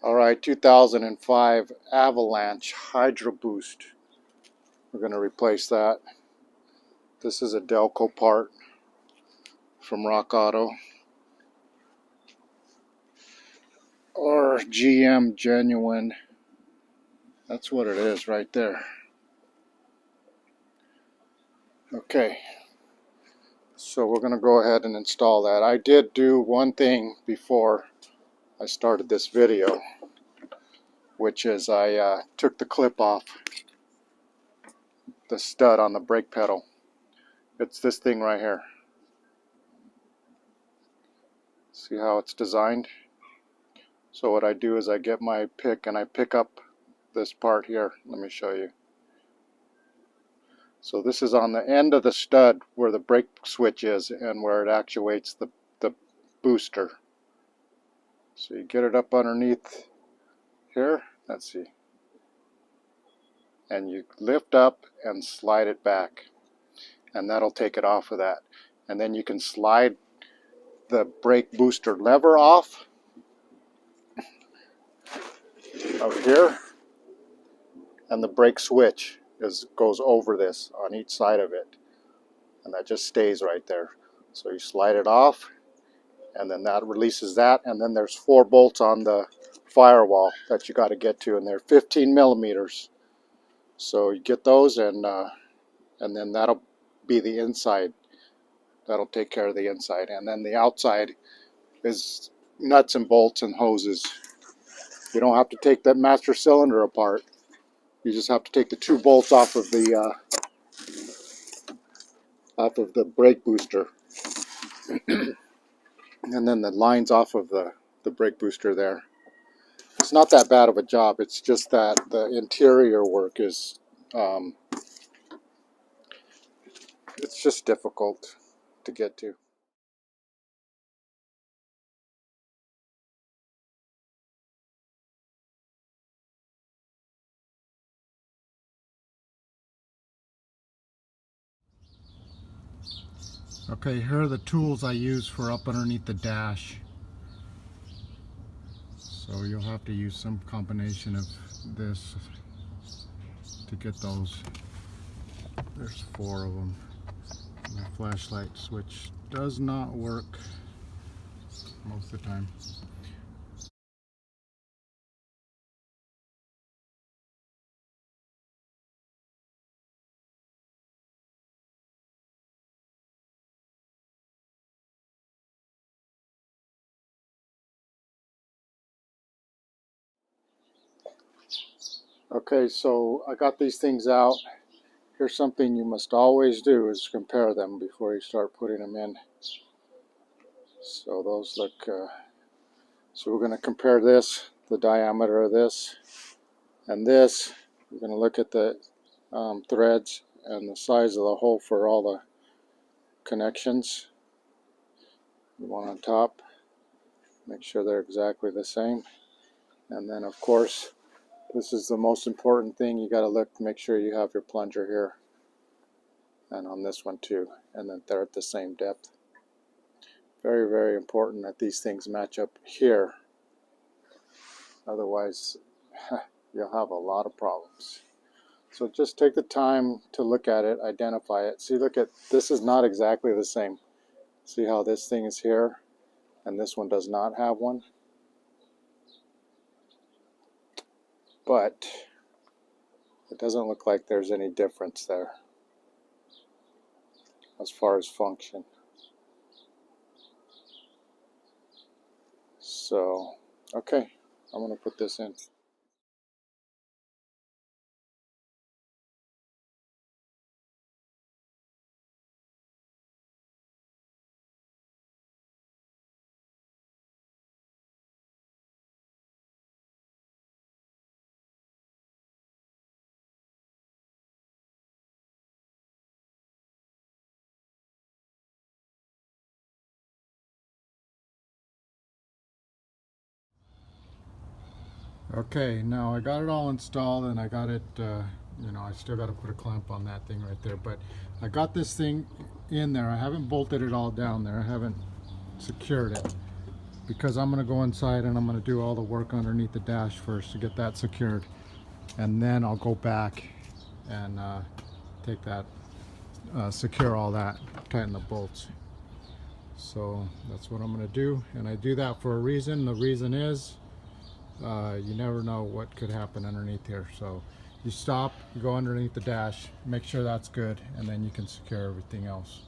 All right, 2005 Avalanche Hydro Boost. We're going to replace that. This is a Delco part from Rock Auto or GM Genuine. That's what it is right there. Okay, so we're going to go ahead and install that. I did do one thing before I started this video, which is I took the clip off the stud on the brake pedal. It's this thing right here. See how it's designed? So what I do is I get my pick and I pick up this part here. Let me show you. So this is on the end of the stud where the brake switch is and where it actuates the booster. So you get it up underneath here. Let's see. And you lift up and slide it back. And that'll take it off of that. And then you can slide the brake booster lever off of here. And the brake switch goes over this on each side of it. And that just stays right there. So you slide it off. And then that releases that. And then there's 4 bolts on the firewall that you got to get to. And they're 15 millimeters. So you get those and then that'll be the inside. That'll take care of the inside. And then the outside is nuts and bolts and hoses. You don't have to take that master cylinder apart. You just have to take the 2 bolts off of the brake booster. And then the lines off of the brake booster there. It's not that bad of a job. It's just that the interior work is it's just difficult to get to. Okay, here are the tools I use for up underneath the dash. So you'll have to use some combination of this to get those. There's 4 of them. And the flashlight switch does not work most of the time. Okay, so I got these things out. Here's something you must always do is compare them before you start putting them in. So those look, so we're going to compare this, the diameter of this, and this. We're going to look at the threads and the size of the hole for all the connections. The one on top, make sure they're exactly the same. And then of course, this is the most important thing. You got to look, make sure you have your plunger here. And on this one too. And that they're at the same depth. Very, very important that these things match up here. Otherwise, you'll have a lot of problems. So just take the time to look at it, identify it. See, look at, this is not exactly the same. See how this thing is here and this one does not have one? But it doesn't look like there's any difference there as far as function. So, okay, I'm going to put this in. Okay, now I got it all installed and I got it, you know, I still got to put a clamp on that thing right there, but I got this thing in there. I haven't bolted it all down there. I haven't secured it. because I'm going to go inside and I'm going to do all the work underneath the dash first to get that secured, and then I'll go back and take that, secure all that, tighten the bolts. So that's what I'm going to do, and I do that for a reason. The reason is you never know what could happen underneath here. So you stop, you go underneath the dash, make sure that's good, and then you can secure everything else.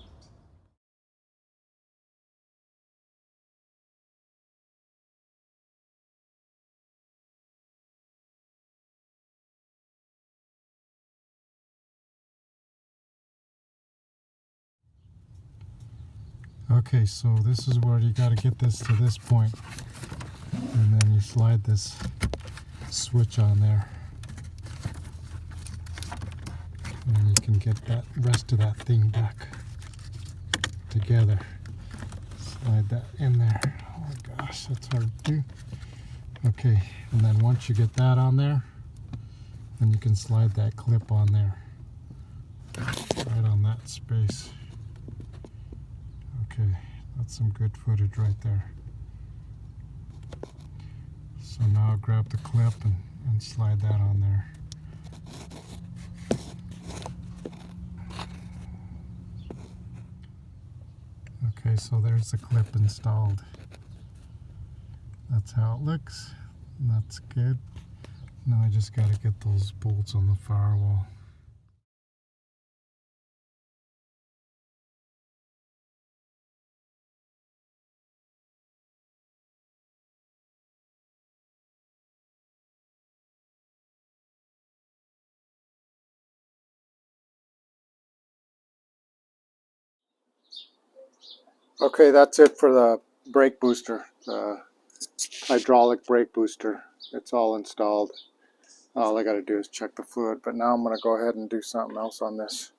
Okay, so this is where you got to get this to this point, and then you slide this switch on there, and you can get that rest of that thing back together. Slide that in there. Oh my gosh, that's hard to do. Okay, and then once you get that on there, then you can slide that clip on there, right on that space. Okay, that's some good footage right there. So now I'll grab the clip and slide that on there. Okay, so there's the clip installed. That's how it looks. That's good. Now I just got to get those bolts on the firewall. Okay, that's it for the brake booster, the hydraulic brake booster. It's all installed. All I got to do is check the fluid, but now I'm going to go ahead and do something else on this.